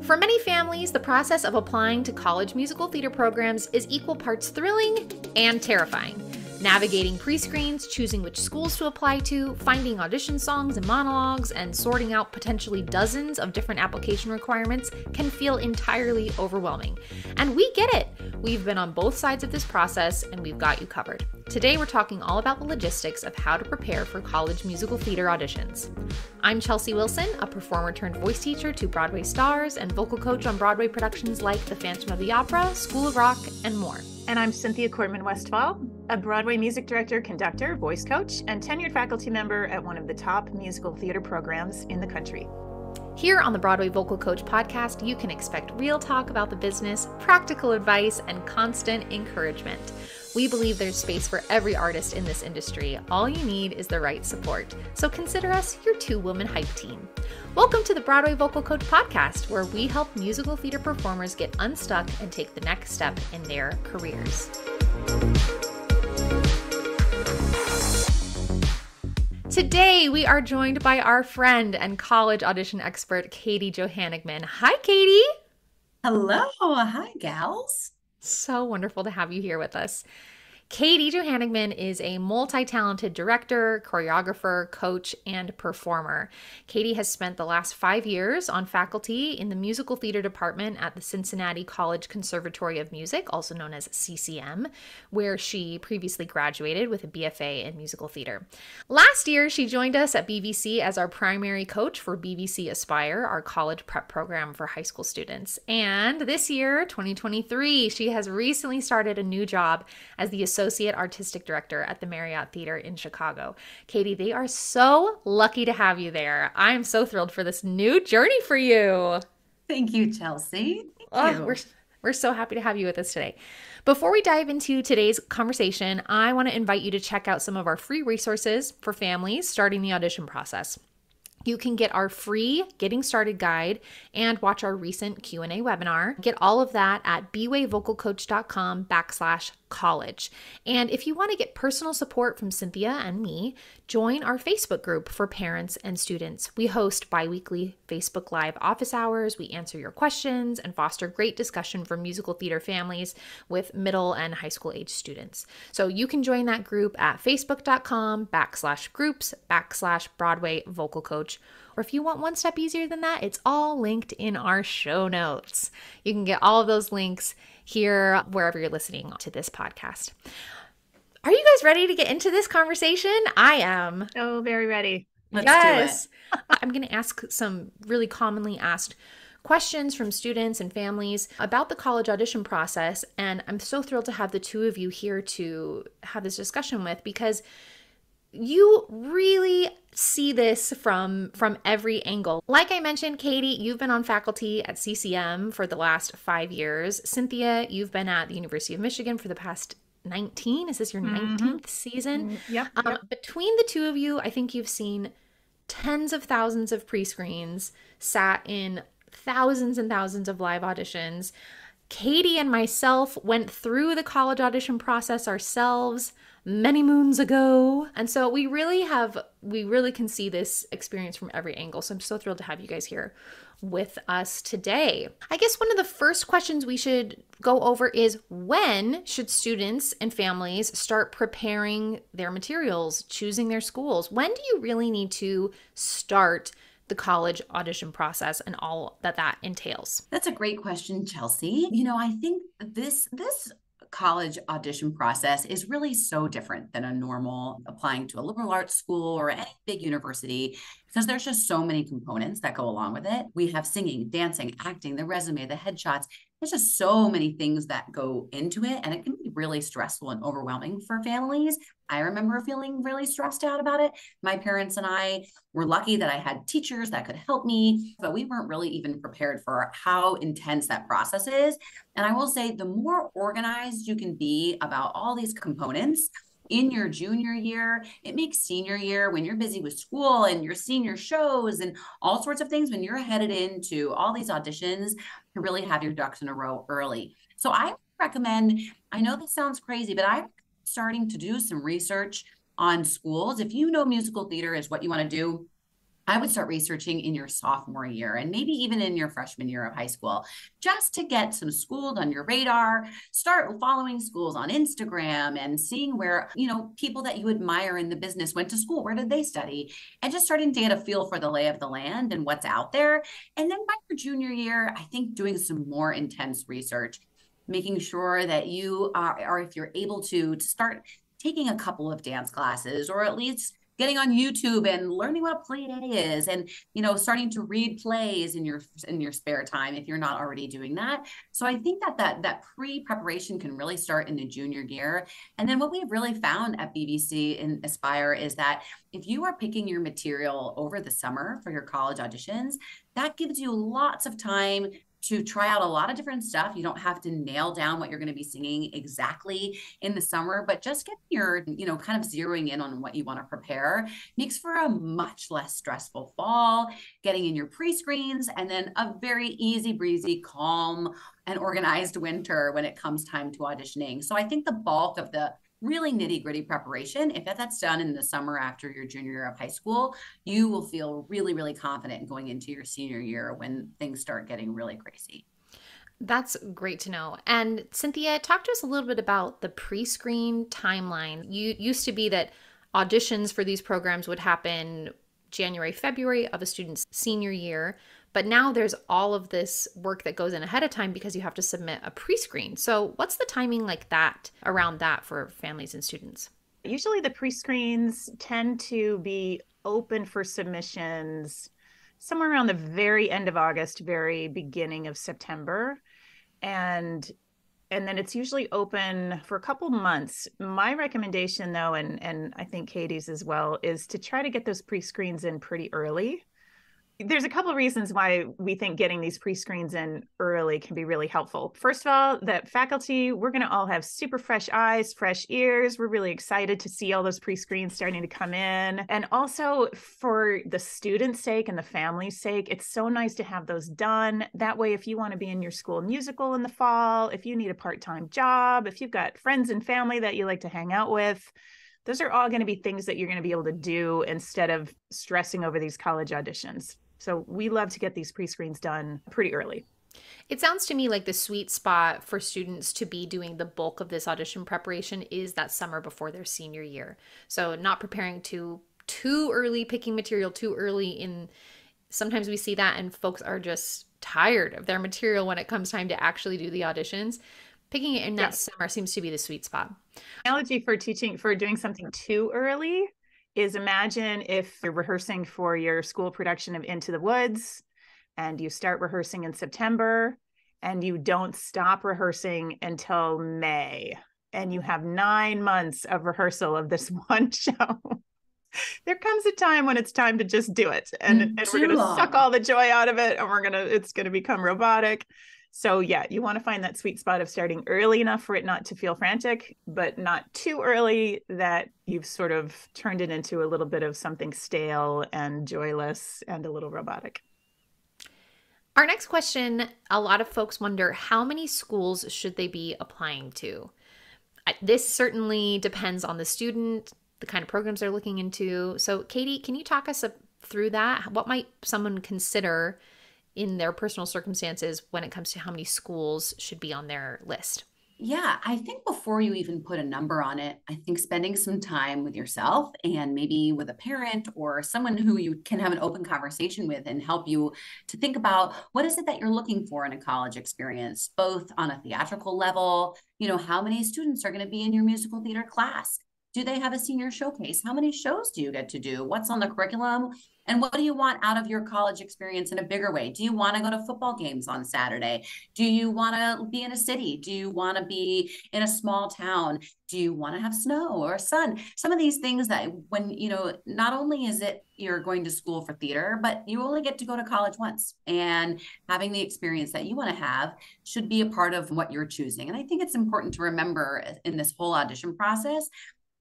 For many families, the process of applying to college musical theater programs is equal parts thrilling and terrifying. Navigating prescreens, choosing which schools to apply to, finding audition songs and monologues, and sorting out potentially dozens of different application requirements can feel entirely overwhelming. And we get it. We've been on both sides of this process, and we've got you covered. Today, we're talking all about the logistics of how to prepare for college musical theater auditions. I'm Chelsea Wilson, a performer turned voice teacher to Broadway stars and vocal coach on Broadway productions like The Phantom of the Opera, School of Rock, and more. And I'm Cynthia Kortman-Westphal, a Broadway music director, conductor, voice coach, and tenured faculty member at one of the top musical theater programs in the country. Here on the Broadway Vocal Coach podcast, you can expect real talk about the business, practical advice, and constant encouragement. We believe there's space for every artist in this industry. All you need is the right support. So consider us your two-woman hype team. Welcome to the Broadway Vocal Coach podcast, where we help musical theater performers get unstuck and take the next step in their careers. Today, we are joined by our friend and college audition expert, Katie Johannigman. Hi, Katie. Hello. Hi, gals. So wonderful to have you here with us. Katie Johannigman is a multi-talented director, choreographer, coach, and performer. Katie has spent the last 5 years on faculty in the musical theater department at the Cincinnati College Conservatory of Music, also known as CCM, where she previously graduated with a BFA in musical theater. Last year, she joined us at BVC as our primary coach for BVC Aspire, our college prep program for high school students. And this year, 2023, she has recently started a new job as the Associate Artistic Director at the Marriott Theater in Chicago. Katie, they are so lucky to have you there. I am so thrilled for this new journey for you. Thank you, Chelsea. Thank you. We're so happy to have you with us today. Before we dive into today's conversation, I want to invite you to check out some of our free resources for families starting the audition process. You can get our free Getting Started guide and watch our recent Q&A webinar. Get all of that at bwayvocalcoach.com/college. And if you want to get personal support from Cynthia and me, join our Facebook group for parents and students. We host bi-weekly Facebook Live office hours. We answer your questions and foster great discussion for musical theater families with middle and high school age students. So you can join that group at facebook.com/groups/Broadway Vocal Coach. Or if you want one step easier than that, it's all linked in our show notes. You can get all of those links here wherever you're listening to this podcast. Are you guys ready to get into this conversation? I am. Oh, very ready. Let's do it. I'm going to ask some really commonly asked questions from students and families about the college audition process. And I'm so thrilled to have the two of you here to have this discussion with, because you really see this from every angle. Like I mentioned, Katie, you've been on faculty at CCM for the last 5 years. Cynthia, you've been at the University of Michigan for the past 19. Is this your 19th season? Yep. Between the two of you, I think you've seen tens of thousands of pre-screens, sat in thousands and thousands of live auditions. Katie and myself went through the college audition process ourselves many moons ago. And so we really can see this experience from every angle. So I'm so thrilled to have you guys here with us today. I guess one of the first questions we should go over is, when should students and families start preparing their materials, choosing their schools? When do you really need to start the college audition process and all that entails? That's a great question, Chelsea. I think this college audition process is really so different than a normal applying to a liberal arts school or any big university, because there's just so many components that go along with it. We have singing, dancing, acting, the resume, the headshots. There's just so many things that go into it, and it can be really stressful and overwhelming for families. I remember feeling really stressed out about it. My parents and I were lucky that I had teachers that could help me, but we weren't really even prepared for how intense that process is. And I will say, the more organized you can be about all these components in your junior year, it makes senior year, when you're busy with school and your senior shows and all sorts of things, when you're headed into all these auditions, to really have your ducks in a row early. So I recommend, I know this sounds crazy, but I'm starting to do some research on schools. If you know musical theater is what you want to do, I would start researching in your sophomore year and maybe even in your freshman year of high school, just to get some schools on your radar. Start following schools on Instagram and seeing where, people that you admire in the business went to school. Where did they study? And just starting to get a feel for the lay of the land and what's out there. And then by your junior year, I think doing some more intense research, making sure that you are if you're able to start taking a couple of dance classes, or at least getting on YouTube and learning what a play day is, and starting to read plays in your spare time if you're not already doing that. So I think that pre-preparation can really start in the junior year. And then what we've really found at BVC and Aspire is that if you are picking your material over the summer for your college auditions, that gives you lots of time to try out a lot of different stuff. You don't have to nail down what you're going to be singing exactly in the summer, but just getting your, kind of zeroing in on what you want to prepare makes for a much less stressful fall, getting in your pre-screens, and then a very easy breezy, calm, and organized winter when it comes time to auditioning. So I think the bulk of the really nitty-gritty preparation, if that's done in the summer after your junior year of high school, you will feel really, really confident going into your senior year when things start getting really crazy. That's great to know. And Cynthia, talk to us a little bit about the pre-screen timeline. You used to be that auditions for these programs would happen January, February of a student's senior year. But now there's all of this work that goes in ahead of time because you have to submit a pre-screen. So what's the timing like that around that for families and students? Usually the pre-screens tend to be open for submissions somewhere around the very end of August, very beginning of September. And then it's usually open for a couple months. My recommendation though, and I think Katie's as well, is to try to get those pre-screens in pretty early. There's a couple of reasons why we think getting these pre-screens in early can be really helpful. First of all, that faculty, we're going to all have super fresh eyes, fresh ears. We're really excited to see all those pre-screens starting to come in. And also for the students' sake and the family's sake, it's so nice to have those done. That way, if you want to be in your school musical in the fall, if you need a part-time job, if you've got friends and family that you like to hang out with, those are all going to be things that you're going to be able to do instead of stressing over these college auditions. So we love to get these pre-screens done pretty early. It sounds to me like the sweet spot for students to be doing the bulk of this audition preparation is that summer before their senior year. So not preparing too early, picking material too early in. Sometimes we see that and folks are just tired of their material when it comes time to actually do the auditions. Picking it in that summer seems to be the sweet spot. Analogy for doing something too early is, imagine if you're rehearsing for your school production of Into the Woods and you start rehearsing in September and you don't stop rehearsing until May, and you have 9 months of rehearsal of this one show. There comes a time when it's time to just do it, and we're going to suck all the joy out of it, and it's going to become robotic. So yeah, you want to find that sweet spot of starting early enough for it not to feel frantic, but not too early that you've sort of turned it into a little bit of something stale and joyless and a little robotic. Our next question, a lot of folks wonder, how many schools should they be applying to? This certainly depends on the student, the kind of programs they're looking into. So Katie, can you talk us through that? What might someone consider in their personal circumstances when it comes to how many schools should be on their list? Yeah, I think before you even put a number on it, I think spending some time with yourself and maybe with a parent or someone who you can have an open conversation with and help you to think about what is it that you're looking for in a college experience, both on a theatrical level, how many students are going to be in your musical theater class? Do they have a senior showcase? How many shows do you get to do? What's on the curriculum? And what do you want out of your college experience in a bigger way? Do you want to go to football games on Saturday? Do you want to be in a city? Do you want to be in a small town? Do you want to have snow or sun? Some of these things that when, not only is it you're going to school for theater, but you only get to go to college once, and having the experience that you want to have should be a part of what you're choosing. And I think it's important to remember in this whole audition process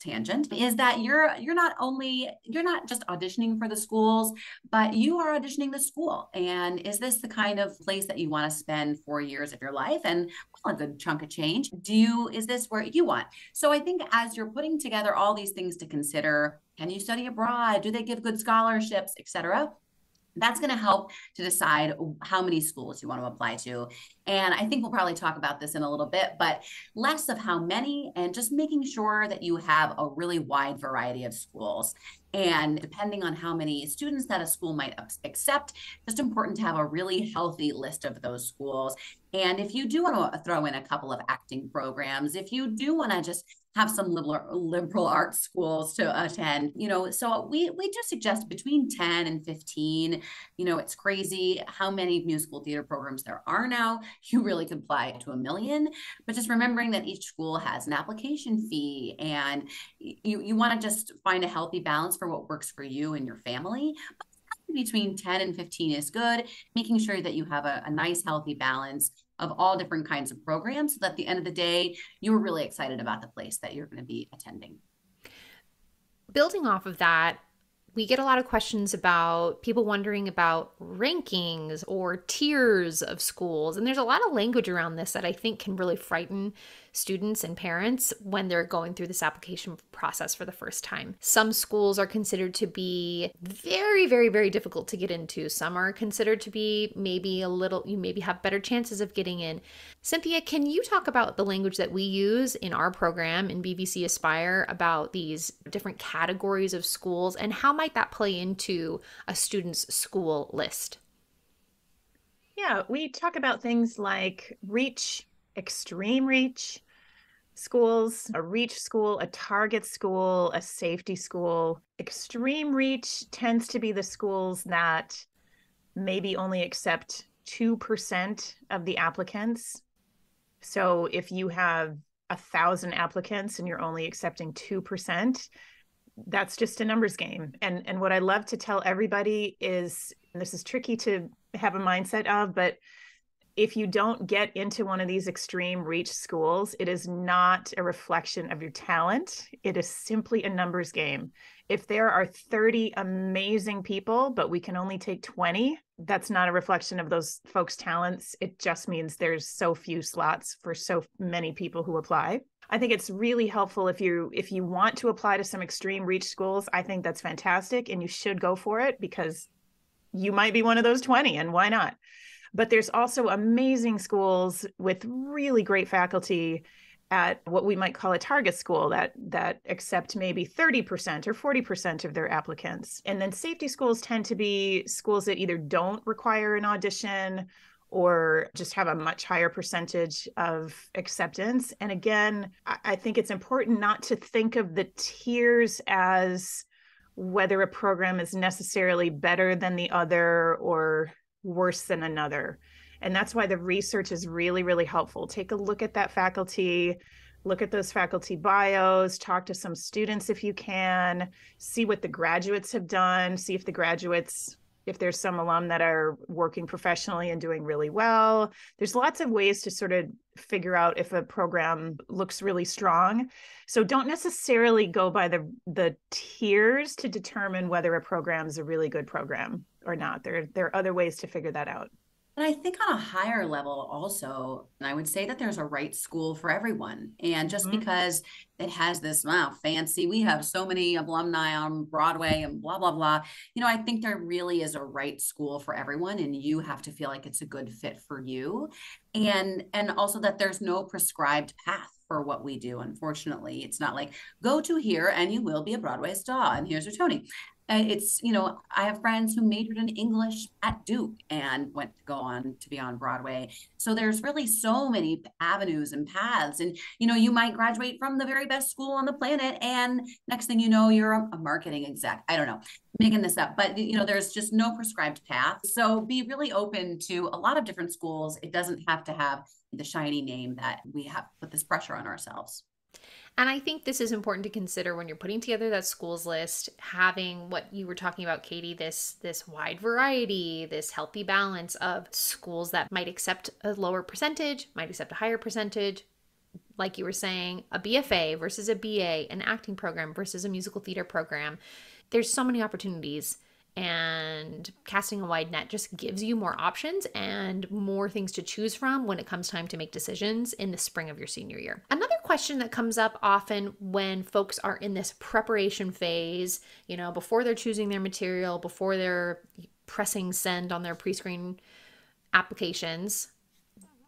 tangent, is that you're not just auditioning for the schools, but you are auditioning the school. And is this the kind of place that you want to spend 4 years of your life and a good chunk of change? Is this where you want? So I think as you're putting together all these things to consider, can you study abroad? Do they give good scholarships, etc.? That's going to help to decide how many schools you want to apply to. And I think we'll probably talk about this in a little bit, but less of how many and just making sure that you have a really wide variety of schools. And depending on how many students that a school might accept, just important to have a really healthy list of those schools. And if you do want to throw in a couple of acting programs, if you do want to just have some liberal arts schools to attend, so we do suggest between 10 and 15. It's crazy how many musical theater programs there are now. You really could apply to 1 million, but just remembering that each school has an application fee, and you want to just find a healthy balance for what works for you and your family. But between 10 and 15 is good, making sure that you have a nice, healthy balance of all different kinds of programs, so that at the end of the day, you're really excited about the place that you're going to be attending. Building off of that, we get a lot of questions about people wondering about rankings or tiers of schools. And there's a lot of language around this that I think can really frighten students and parents when they're going through this application process for the first time. Some schools are considered to be very, very, very difficult to get into. Some are considered to be you maybe have better chances of getting in. Cynthia, can you talk about the language that we use in our program in BVC Aspire about these different categories of schools, and how might that play into a student's school list? Yeah, we talk about things like reach, extreme reach schools, a reach school, a target school, a safety school. Extreme reach tends to be the schools that maybe only accept 2% of the applicants. So if you have 1,000 applicants and you're only accepting 2%, that's just a numbers game. And what I love to tell everybody is, and this is tricky to have a mindset of, but if you don't get into one of these extreme reach schools, it is not a reflection of your talent. It is simply a numbers game. If there are 30 amazing people, but we can only take 20, that's not a reflection of those folks' talents. It just means there's so few slots for so many people who apply. I think it's really helpful if you want to apply to some extreme reach schools. I think that's fantastic, and you should go for it because you might be one of those 20, and why not? But there's also amazing schools with really great faculty at what we might call a target school that accept maybe 30% or 40% of their applicants. And then safety schools tend to be schools that either don't require an audition or just have a much higher percentage of acceptance. And again, I think it's important not to think of the tiers as whether a program is necessarily better than the other or worse than another. And that's why the research is really, really helpful. Take a look at that faculty, look at those faculty bios, talk to some students if you can, see what the graduates have done, see if the graduates, if there's some alum that are working professionally and doing really well. There's lots of ways to sort of figure out if a program looks really strong. So don't necessarily go by the tiers to determine whether a program is a really good program or not. There are other ways to figure that out. And I think on a higher level also, I would say that there's a right school for everyone. And just because it has this, fancy, we have so many alumni on Broadway and blah, blah, blah. I think there really is a right school for everyone, and you have to feel like it's a good fit for you. And also that there's no prescribed path for what we do. Unfortunately, it's not like go to here and you will be a Broadway star and here's your Tony. It's, I have friends who majored in English at Duke and went to go on to be on Broadway. So there's really so many avenues and paths. And, you might graduate from the very best school on the planet, and next thing you know, you're a marketing exec. I don't know, making this up, but, there's just no prescribed path. So be really open to a lot of different schools. It doesn't have to have the shiny name that we have put this pressure on ourselves. And I think this is important to consider when you're putting together that schools list, having what you were talking about, Katie, this wide variety, this healthy balance of schools that might accept a lower percentage, might accept a higher percentage, like you were saying, a BFA versus a BA, an acting program versus a musical theater program. There's so many opportunities, and casting a wide net just gives you more options and more things to choose from when it comes time to make decisions in the spring of your senior year. Another question that comes up often when folks are in this preparation phase, before they're choosing their material, before they're pressing send on their pre-screen applications,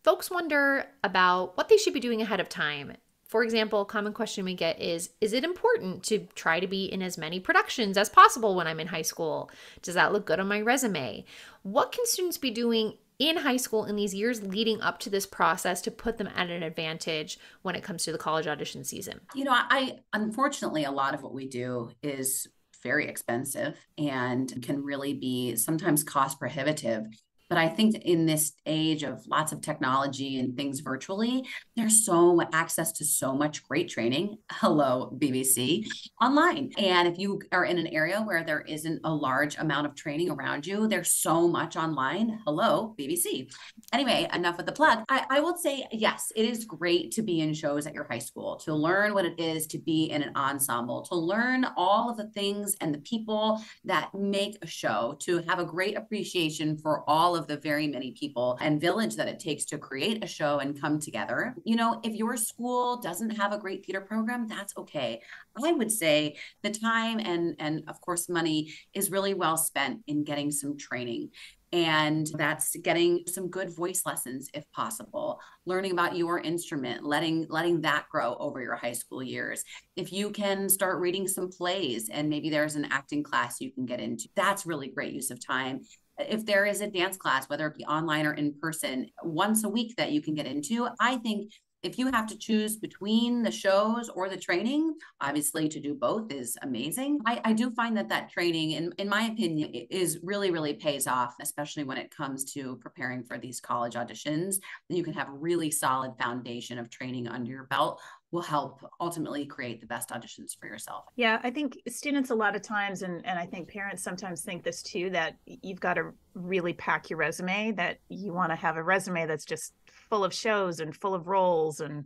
folks wonder about what they should be doing ahead of time. For example, a common question we get is it important to try to be in as many productions as possible when I'm in high school? Does that look good on my resume? What can students be doing in high school in these years leading up to this process to put them at an advantage when it comes to the college audition season? I unfortunately, a lot of what we do is very expensive and can really be sometimes cost prohibitive. But I think in this age of lots of technology and things virtually, there's so access to so much great training. Hello, BVC, online. And if you are in an area where there isn't a large amount of training around you, there's so much online. Hello, BVC. Anyway, enough with the plug. I will say, yes, it is great to be in shows at your high school, to learn what it is to be in an ensemble, to learn all of the things and the people that make a show, to have a great appreciation for all of the very many people and village that it takes to create a show and come together. If your school doesn't have a great theater program, that's okay. I would say the time and of course money is really well spent in getting some training. And that's getting some good voice lessons if possible, learning about your instrument, letting that grow over your high school years. If you can start reading some plays and maybe there's an acting class you can get into, that's really great use of time. If there is a dance class, whether it be online or in person, once a week that you can get into, I think if you have to choose between the shows or the training, obviously to do both is amazing. I do find that training, in my opinion, is really, really pays off, especially when it comes to preparing for these college auditions. You can have a really solid foundation of training under your belt will help ultimately create the best auditions for yourself. Yeah, I think students a lot of times, and I think parents sometimes think this too, that you've got to really pack your resume, that you want to have a resume that's just full of shows and full of roles and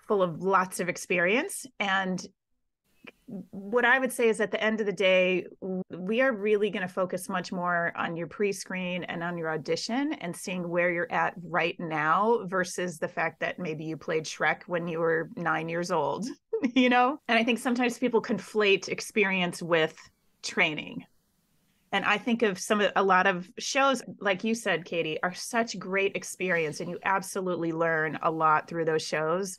full of lots of experience. And what I would say is at the end of the day, we are really going to focus much more on your pre-screen and on your audition and seeing where you're at right now versus the fact that maybe you played Shrek when you were 9 years old, And I think sometimes people conflate experience with training. And I think of a lot of shows, like you said, Katie, are such great experience, and you absolutely learn a lot through those shows.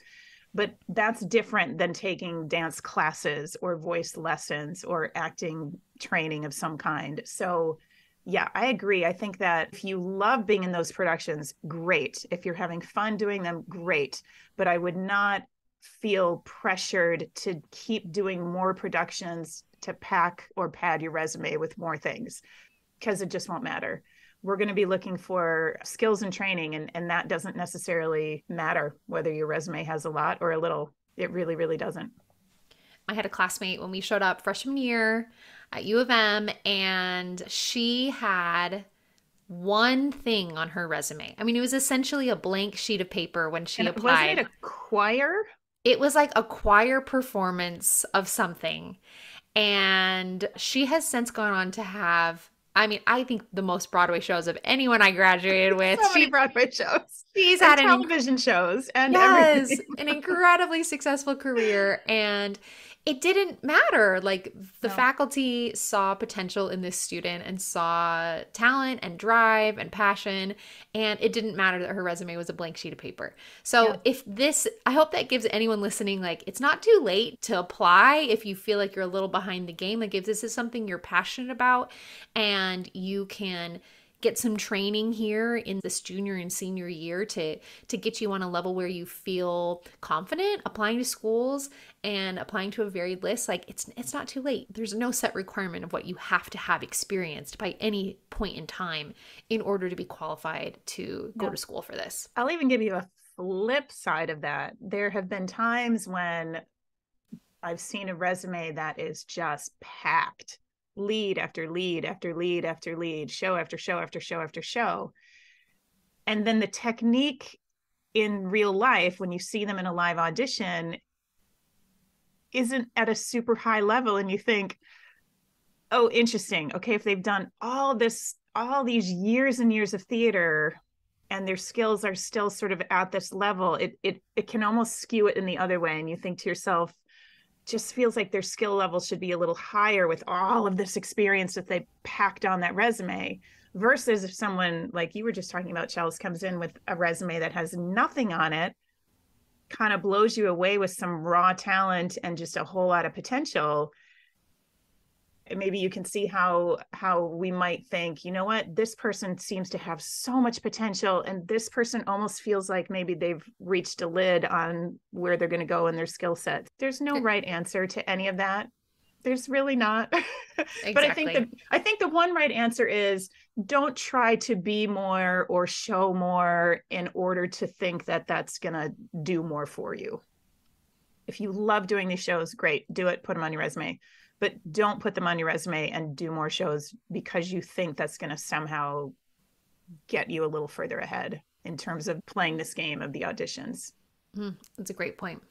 But that's different than taking dance classes or voice lessons or acting training of some kind. So yeah, I agree. I think that if you love being in those productions, great. If you're having fun doing them, great. But I would not feel pressured to keep doing more productions to pack or pad your resume with more things, because it just won't matter. We're going to be looking for skills and training, and that doesn't necessarily matter whether your resume has a lot or a little. It really, really doesn't. I had a classmate when we showed up freshman year at U of M, and she had one thing on her resume. I mean, it was essentially a blank sheet of paper when she applied. Wasn't it a choir? It was like a choir performance of something. And she has since gone on to have, I think the most Broadway shows of anyone I graduated with. So many Broadway shows. She's had television shows and everything. An incredibly successful career. And it didn't matter. Like the faculty saw potential in this student and saw talent and drive and passion. And it didn't matter that her resume was a blank sheet of paper. So I hope that gives anyone listening, like, it's not too late to apply if you feel like you're a little behind the game. Like if this is something you're passionate about and you can get some training here in this junior and senior year to get you on a level where you feel confident applying to schools and applying to a varied list. Like it's not too late. There's no set requirement of what you have to have experienced by any point in time in order to be qualified to go to school for this. I'll even give you a flip side of that. There have been times when I've seen a resume that is just packed. Lead after lead after lead after lead, show after show after show after show. And then the technique in real life, when you see them in a live audition, isn't at a super high level. And you think, oh, interesting. Okay, if they've done all these years and years of theater and their skills are still sort of at this level, it can almost skew it in the other way. And you think to yourself, just feels like their skill level should be a little higher with all of this experience that they packed on that resume, versus if someone like you were just talking about, Chels, comes in with a resume that has nothing on it, kind of blows you away with some raw talent and just a whole lot of potential. Maybe you can see how we might think, you know what, this person seems to have so much potential, and this person almost feels like maybe they've reached a lid on where they're going to go in their skill set. There's no right answer to any of that. There's really not. Exactly. But I think the one right answer is, don't try to be more or show more in order to think that that's going to do more for you. If you love doing these shows, great, do it, put them on your resume. But don't put them on your resume and do more shows because you think that's going to somehow get you a little further ahead in terms of playing this game of the auditions. That's a great point.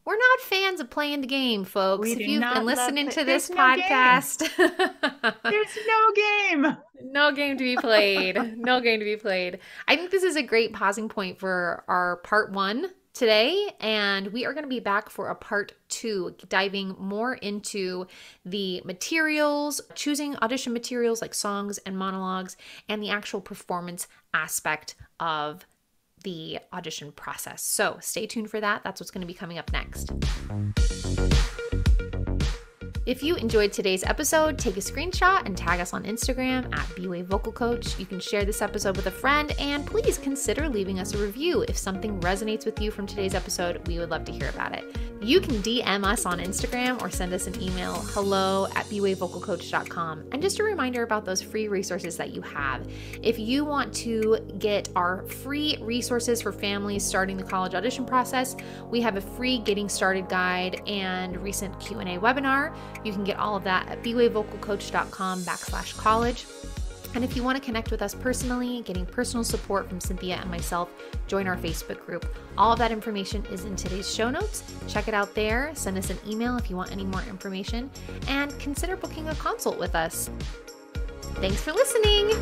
We're not fans of playing the game, folks. If you've been listening to this podcast, there's no game. No game to be played. No game to be played. I think this is a great pausing point for our part 1 today, and we are going to be back for a part 2, diving more into the materials, choosing audition materials like songs and monologues, and the actual performance aspect of the audition process. So stay tuned for that. That's what's going to be coming up next. If you enjoyed today's episode, take a screenshot and tag us on Instagram at BWave Vocal Coach. You can share this episode with a friend, and please consider leaving us a review. If something resonates with you from today's episode, we would love to hear about it. You can DM us on Instagram or send us an email, hello@bwavevocalcoach.com. And just a reminder about those free resources that you have. If you want to get our free resources for families starting the college audition process, we have a free Getting Started guide and recent Q&A webinar. You can get all of that at bwavevocalcoach.com/college. And if you want to connect with us personally, getting personal support from Cynthia and myself, join our Facebook group. All of that information is in today's show notes. Check it out there. Send us an email if you want any more information, and consider booking a consult with us. Thanks for listening.